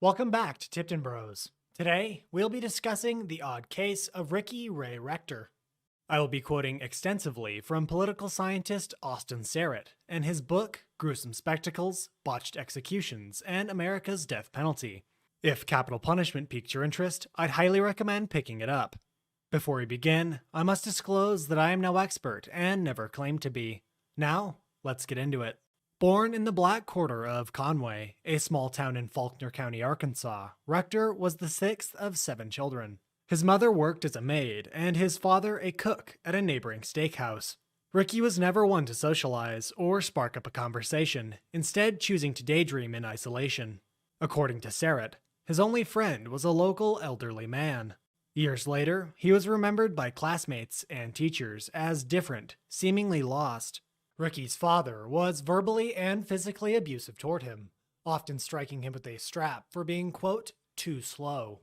Welcome back to Tipton Bros. Today, we'll be discussing the odd case of Ricky Ray Rector. I will be quoting extensively from political scientist Austin Serrett and his book, Gruesome Spectacles, Botched Executions, and America's Death Penalty. If capital punishment piqued your interest, I'd highly recommend picking it up. Before we begin, I must disclose that I am no expert and never claimed to be. Now, let's get into it. Born in the Black Quarter of Conway, a small town in Faulkner County, Arkansas, Rector was the sixth of 7 children. His mother worked as a maid, and his father a cook at a neighboring steakhouse. Ricky was never one to socialize or spark up a conversation, instead choosing to daydream in isolation. According to Serrett, his only friend was a local elderly man. Years later, he was remembered by classmates and teachers as different, seemingly lost. Ricky's father was verbally and physically abusive toward him, often striking him with a strap for being, quote, too slow.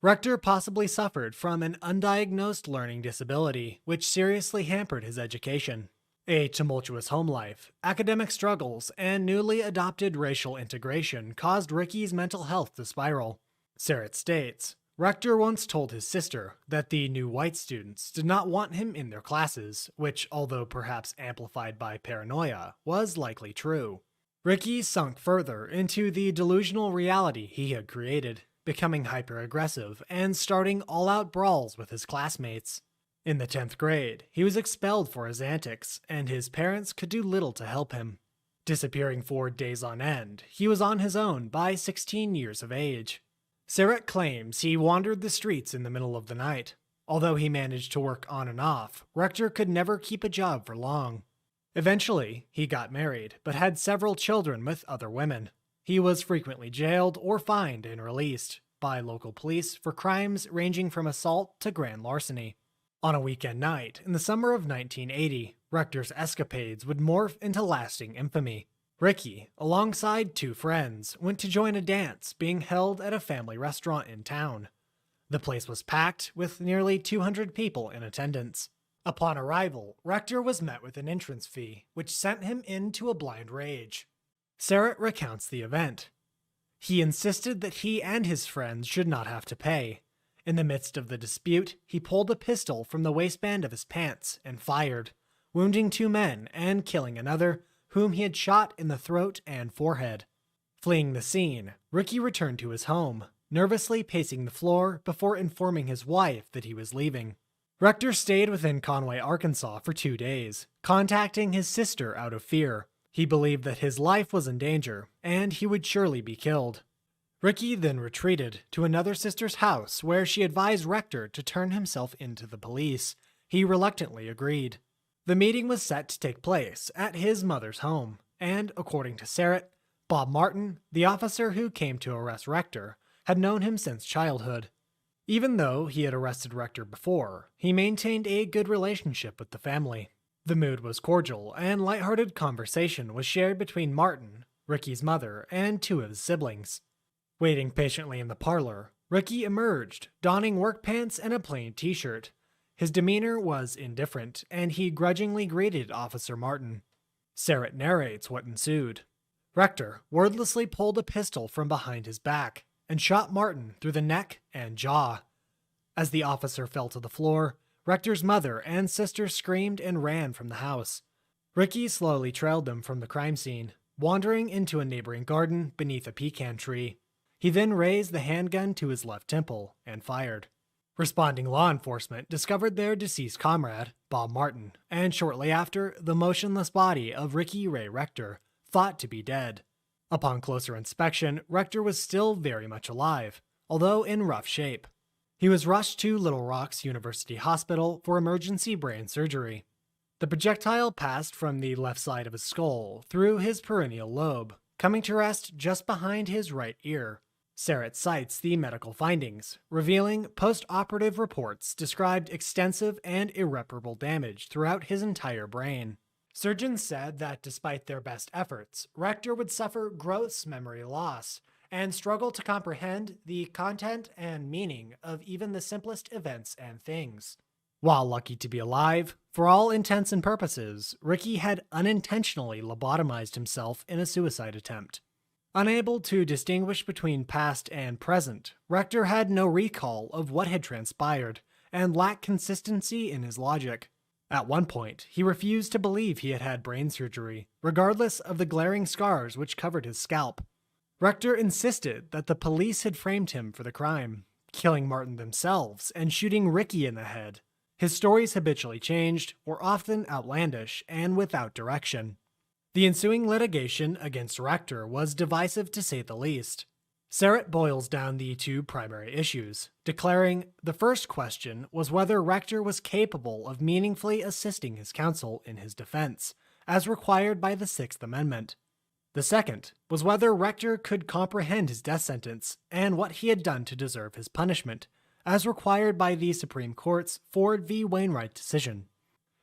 Rector possibly suffered from an undiagnosed learning disability, which seriously hampered his education. A tumultuous home life, academic struggles, and newly adopted racial integration caused Ricky's mental health to spiral. Serrett states, Rector once told his sister that the new white students did not want him in their classes, which, although perhaps amplified by paranoia, was likely true. Ricky sunk further into the delusional reality he had created, becoming hyper-aggressive and starting all-out brawls with his classmates. In the 10th grade, he was expelled for his antics, and his parents could do little to help him. Disappearing for days on end, he was on his own by 16 years of age. Serrett claims he wandered the streets in the middle of the night. Although he managed to work on and off, Rector could never keep a job for long. Eventually, he got married, but had several children with other women. He was frequently jailed or fined and released by local police for crimes ranging from assault to grand larceny. On a weekend night in the summer of 1980, Rector's escapades would morph into lasting infamy. Ricky, alongside 2 friends, went to join a dance being held at a family restaurant in town. The place was packed, with nearly 200 people in attendance. Upon arrival, Rector was met with an entrance fee, which sent him into a blind rage. Serrett recounts the event. He insisted that he and his friends should not have to pay. In the midst of the dispute, he pulled a pistol from the waistband of his pants and fired, wounding 2 men and killing another, whom he had shot in the throat and forehead. Fleeing the scene, Ricky returned to his home, nervously pacing the floor before informing his wife that he was leaving. Rector stayed within Conway, Arkansas for 2 days, contacting his sister out of fear. He believed that his life was in danger, and he would surely be killed. Ricky then retreated to another sister's house where she advised Rector to turn himself into the police. He reluctantly agreed. The meeting was set to take place at his mother's home, and, according to Serrett, Bob Martin, the officer who came to arrest Rector, had known him since childhood. Even though he had arrested Rector before, he maintained a good relationship with the family. The mood was cordial, and lighthearted conversation was shared between Martin, Ricky's mother, and 2 of his siblings. Waiting patiently in the parlor, Ricky emerged, donning work pants and a plain t-shirt. His demeanor was indifferent, and he grudgingly greeted Officer Martin. Serrett narrates what ensued. Rector wordlessly pulled a pistol from behind his back and shot Martin through the neck and jaw. As the officer fell to the floor, Rector's mother and sister screamed and ran from the house. Ricky slowly trailed them from the crime scene, wandering into a neighboring garden beneath a pecan tree. He then raised the handgun to his left temple and fired. Responding law enforcement discovered their deceased comrade, Bob Martin, and shortly after, the motionless body of Ricky Ray Rector, thought to be dead. Upon closer inspection, Rector was still very much alive, although in rough shape. He was rushed to Little Rock's University Hospital for emergency brain surgery. The projectile passed from the left side of his skull through his parietal lobe, coming to rest just behind his right ear. Serrett cites the medical findings, revealing post-operative reports described extensive and irreparable damage throughout his entire brain. Surgeons said that despite their best efforts, Rector would suffer gross memory loss and struggle to comprehend the content and meaning of even the simplest events and things. While lucky to be alive, for all intents and purposes, Ricky had unintentionally lobotomized himself in a suicide attempt. Unable to distinguish between past and present, Rector had no recall of what had transpired and lacked consistency in his logic. At one point, he refused to believe he had had brain surgery, regardless of the glaring scars which covered his scalp. Rector insisted that the police had framed him for the crime, killing Martin themselves and shooting Ricky in the head. His stories habitually changed, were often outlandish, and without direction. The ensuing litigation against Rector was divisive to say the least. Serrett boils down the two primary issues, declaring the first question was whether Rector was capable of meaningfully assisting his counsel in his defense, as required by the Sixth Amendment. The second was whether Rector could comprehend his death sentence and what he had done to deserve his punishment, as required by the Supreme Court's Ford v. Wainwright decision.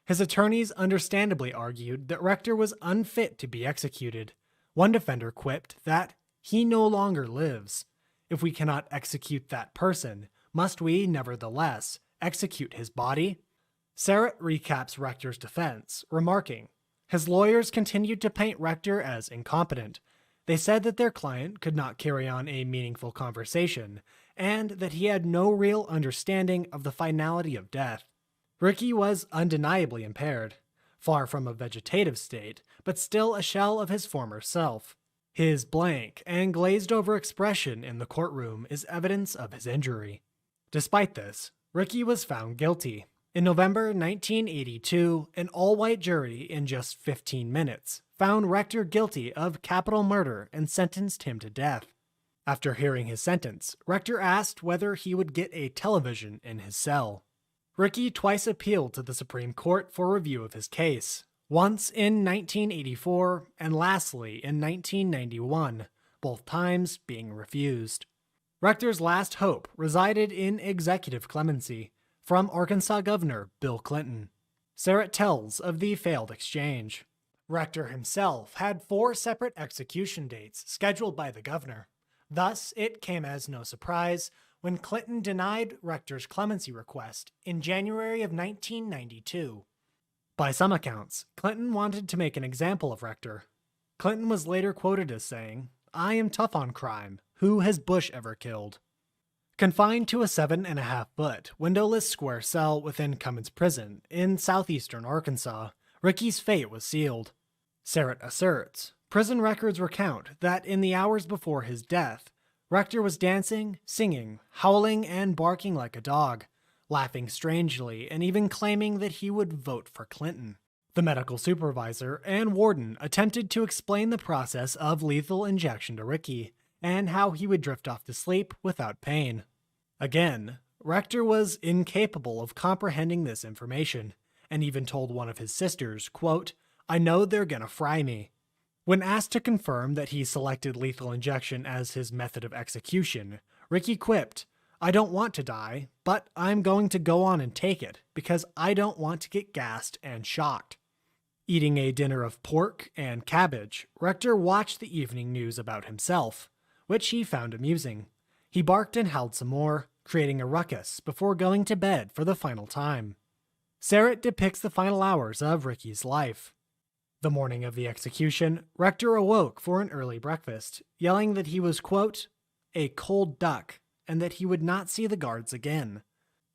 His attorneys understandably argued that Rector was unfit to be executed. One defender quipped that he no longer lives. If we cannot execute that person, must we, nevertheless, execute his body? Serrett recaps Rector's defense, remarking, his lawyers continued to paint Rector as incompetent. They said that their client could not carry on a meaningful conversation, and that he had no real understanding of the finality of death. Ricky was undeniably impaired, far from a vegetative state, but still a shell of his former self. His blank and glazed-over expression in the courtroom is evidence of his injury. Despite this, Ricky was found guilty. In November 1982, an all-white jury in just 15 minutes found Rector guilty of capital murder and sentenced him to death. After hearing his sentence, Rector asked whether he would get a television in his cell. Ricky twice appealed to the Supreme Court for review of his case, once in 1984 and lastly in 1991, both times being refused. Rector's last hope resided in executive clemency from Arkansas Governor Bill Clinton. Serrett tells of the failed exchange. Rector himself had 4 separate execution dates scheduled by the governor. Thus, it came as no surprise when Clinton denied Rector's clemency request in January of 1992. By some accounts, Clinton wanted to make an example of Rector. Clinton was later quoted as saying, "I am tough on crime. Who has Bush ever killed?" Confined to a 7.5-foot, windowless square cell within Cummins Prison in southeastern Arkansas, Ricky's fate was sealed. Serrett asserts, prison records recount that in the hours before his death, Rector was dancing, singing, howling, and barking like a dog, laughing strangely and even claiming that he would vote for Clinton. The medical supervisor and warden attempted to explain the process of lethal injection to Ricky, and how he would drift off to sleep without pain. Again, Rector was incapable of comprehending this information, and even told one of his sisters, quote, "I know they're gonna fry me." When asked to confirm that he selected lethal injection as his method of execution, Ricky quipped, "I don't want to die, but I'm going to go on and take it, because I don't want to get gassed and shocked." Eating a dinner of pork and cabbage, Rector watched the evening news about himself, which he found amusing. He barked and howled some more, creating a ruckus before going to bed for the final time. Serrett depicts the final hours of Ricky's life. The morning of the execution, Rector awoke for an early breakfast, yelling that he was, quote, "a cold duck," and that he would not see the guards again.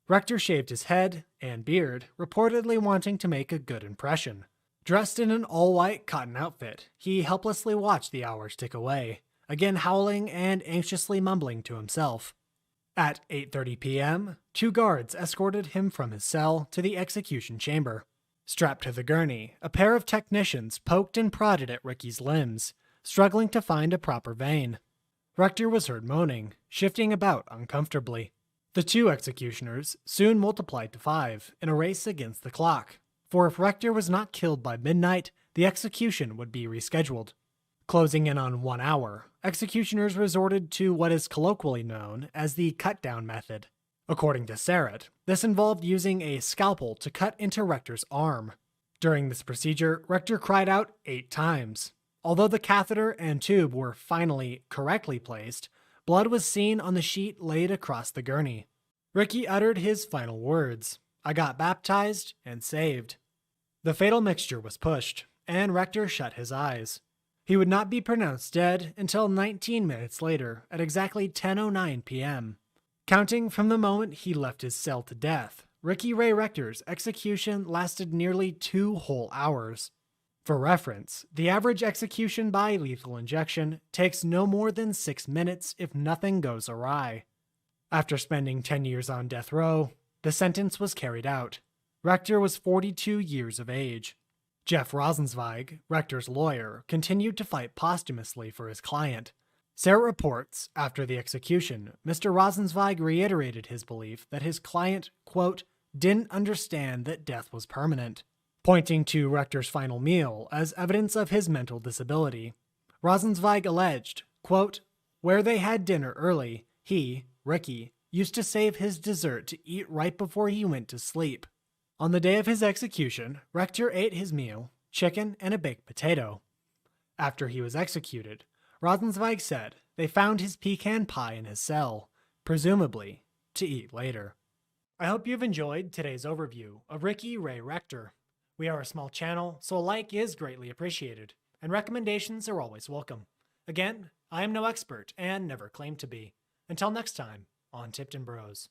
Rector shaved his head and beard, reportedly wanting to make a good impression. Dressed in an all-white cotton outfit, he helplessly watched the hours tick away, again howling and anxiously mumbling to himself. At 8:30 p.m., 2 guards escorted him from his cell to the execution chamber. Strapped to the gurney, a pair of technicians poked and prodded at Ricky's limbs, struggling to find a proper vein. Rector was heard moaning, shifting about uncomfortably. The 2 executioners soon multiplied to 5 in a race against the clock, for if Rector was not killed by midnight, the execution would be rescheduled. Closing in on 1 hour, executioners resorted to what is colloquially known as the cut-down method. According to Serrett, this involved using a scalpel to cut into Rector's arm. During this procedure, Rector cried out 8 times. Although the catheter and tube were finally correctly placed, blood was seen on the sheet laid across the gurney. Ricky uttered his final words, "I got baptized and saved." The fatal mixture was pushed, and Rector shut his eyes. He would not be pronounced dead until 19 minutes later at exactly 10:09 p.m. Counting from the moment he left his cell to death, Ricky Ray Rector's execution lasted nearly 2 whole hours. For reference, the average execution by lethal injection takes no more than 6 minutes if nothing goes awry. After spending 10 years on death row, the sentence was carried out. Rector was 42 years of age. Jeff Rosenzweig, Rector's lawyer, continued to fight posthumously for his client. Sarah reports, after the execution, Mr. Rosenzweig reiterated his belief that his client, quote, didn't understand that death was permanent, pointing to Rector's final meal as evidence of his mental disability. Rosenzweig alleged, quote, where they had dinner early, he, Ricky, used to save his dessert to eat right before he went to sleep. On the day of his execution, Rector ate his meal, chicken and a baked potato. After he was executed, Rosenzweig said they found his pecan pie in his cell, presumably to eat later. I hope you've enjoyed today's overview of Ricky Ray Rector. We are a small channel, so a like is greatly appreciated, and recommendations are always welcome. Again, I am no expert and never claim to be. Until next time on Tipton Bros.